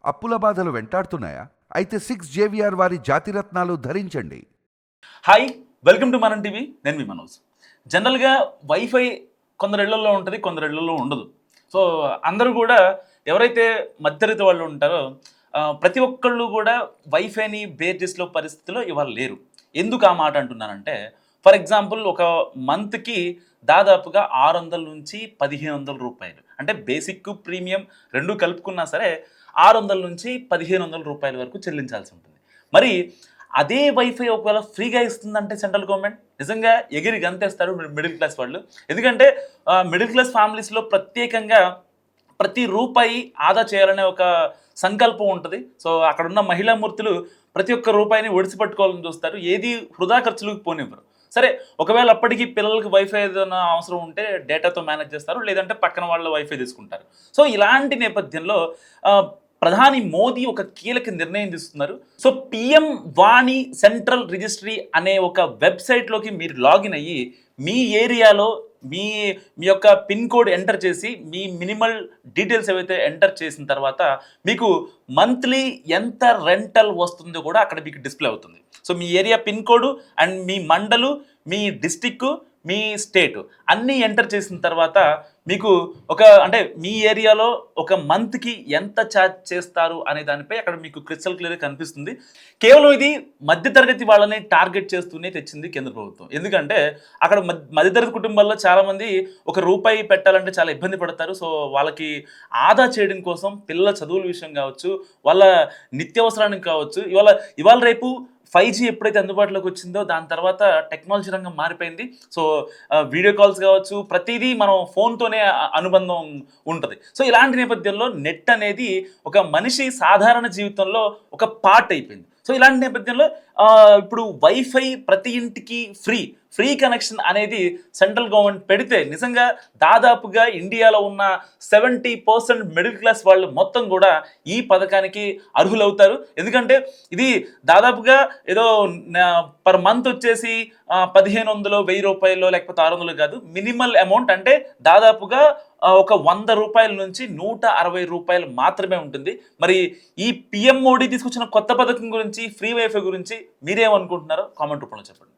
అప్పుల బాధలు వెంటాడుతున్నాయా? అయితే 6 JVR వారి జాతిరత్నాలు ధరించండి. హాయ్, వెల్కమ్ టు మనం టీవీ. నేను మీ మనోజ్. జనరల్గా వైఫై కొందరి ఇళ్లలో ఉంటుంది, కొందరి ఇళ్లలో ఉండదు. సో అందరూ కూడా ఎవరైతే మధ్యతరగతి వాళ్ళు ఉంటారో ప్రతి ఒక్కళ్ళు కూడా వైఫైని బేర్ చేసే పరిస్థితిలో ఇవాళ లేరు. ఎందుకు ఆ మాట అంటున్నానంటే, ఫర్ ఎగ్జాంపుల్ ఒక మంత్కి దాదాపుగా 600 నుంచి 1500 రూపాయలు, అంటే బేసిక్ ప్రీమియం రెండు కలుపుకున్నా సరే 600 నుంచి 1500 రూపాయల వరకు చెల్లించాల్సి ఉంటుంది. మరి అదే వైఫై ఒకవేళ ఫ్రీగా ఇస్తుందంటే సెంట్రల్ గవర్నమెంట్ నిజంగా ఎగిరి గంతేస్తారు మిడిల్ క్లాస్ వాళ్ళు. ఎందుకంటే మిడిల్ క్లాస్ ఫ్యామిలీస్లో ప్రత్యేకంగా ప్రతి రూపాయి ఆదా చేయాలనే ఒక సంకల్పం ఉంటుంది. సో అక్కడ ఉన్న మహిళామూర్తులు ప్రతి ఒక్క రూపాయిని ఒడిసి పట్టుకోవాలని చూస్తారు, ఏది వృధా ఖర్చులకు పోనివ్వరు. సరే, ఒకవేళ అప్పటికి పిల్లలకి వైఫై ఏదైనా అవసరం ఉంటే డేటాతో మేనేజ్ చేస్తారు, లేదంటే పక్కన వాళ్ళ వైఫై తీసుకుంటారు. సో ఇలాంటి నేపథ్యంలో ప్రధాని మోదీ ఒక కీలక నిర్ణయం తీసుకున్నారు. సో పిఎం వాణి సెంట్రల్ రిజిస్ట్రీ అనే ఒక వెబ్సైట్లోకి మీరు లాగిన్ అయ్యి మీ ఏరియాలో మీ యొక్క పిన్ కోడ్ ఎంటర్ చేసి మీ మినిమల్ డీటెయిల్స్ ఏవైతే ఎంటర్ చేసిన తర్వాత మీకు మంత్లీ ఎంత రెంటల్ వస్తుందో కూడా అక్కడ మీకు డిస్ప్లే అవుతుంది. So me area pin code and me mandal, me district, me state అన్నీ ఎంటర్ చేసిన తర్వాత మీకు అంటే మీ ఏరియాలో ఒక మంత్కి ఎంత ఛార్జ్ చేస్తారు అనే దానిపై అక్కడ మీకు క్రిస్టల్ క్లియర్గా కనిపిస్తుంది. కేవలం ఇది మధ్యతరగతి వాళ్ళని టార్గెట్ చేస్తూనే తెచ్చింది కేంద్ర ప్రభుత్వం. ఎందుకంటే అక్కడ మధ్యతరగతి కుటుంబాల్లో చాలామంది ఒక రూపాయి పెట్టాలంటే చాలా ఇబ్బంది పడతారు. సో వాళ్ళకి ఆదా చేయడం కోసం పిల్లల చదువుల విషయం కావచ్చు, వాళ్ళ నిత్యావసరానికి కావచ్చు, ఇవాళ రేపు 5G ఎప్పుడైతే అందుబాటులోకి వచ్చిందో దాని తర్వాత టెక్నాలజీ రంగం మారిపోయింది. సో వీడియో కాల్స్ కావచ్చు, ప్రతిదీ మనం ఫోన్తోనే అనుబంధం ఉంటుంది. సో ఇలాంటి నేపథ్యంలో నెట్ అనేది ఒక మనిషి సాధారణ జీవితంలో ఒక పార్ట్ అయిపోయింది. సో ఇలాంటి నేపథ్యంలో ఇప్పుడు వైఫై ప్రతి ఇంటికి ఫ్రీ కనెక్షన్ అనేది సెంట్రల్ గవర్నమెంట్ పెడితే నిజంగా దాదాపుగా ఇండియాలో ఉన్న 70% మిడిల్ క్లాస్ వాళ్ళు మొత్తం కూడా ఈ పథకానికి అర్హులవుతారు. ఎందుకంటే ఇది దాదాపుగా ఏదో పర్ మంత్ వచ్చేసి 1500, 1000 రూపాయలు లేకపోతే 600 కాదు, మినిమల్ అమౌంట్ అంటే దాదాపుగా ఒక 100 రూపాయల నుంచి 160 రూపాయలు మాత్రమే ఉంటుంది. మరి ఈ పిఎం మోడీ తీసుకొచ్చిన కొత్త పథకం గురించి, ఫ్రీ వైఫై గురించి మీరేమనుకుంటున్నారో కామెంట్ రూపంలో చెప్పండి.